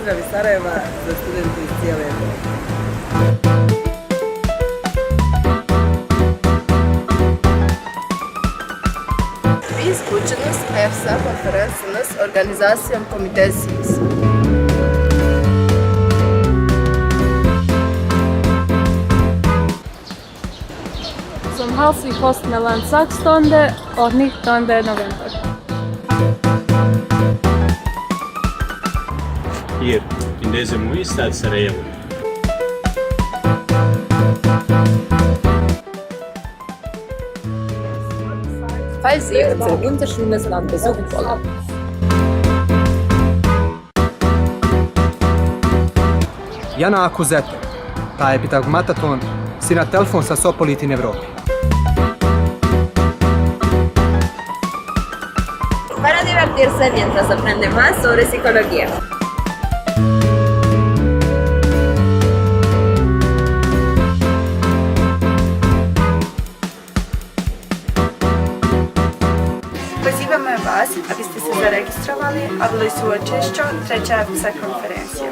Pozdrav iz Sarajeva za studente iz cijele Evrope. Vi izključenost EFSA konferencenas organizacijom Komitesis. Som halsig kost mellan 16 och 19 november. Hier, in deze mooie stad Sarajevo. Falls ihr unsere wunderschönes Land besuchen wollt. Jana Akuzete, ta epitagmataton si na telefon sa Sopolit in Evropi. Para divertirse mientras aprende más sobre psicología. Pozivamo vas, abyste se zaregistrovali a byli súčasťou treća EFSA konferencije.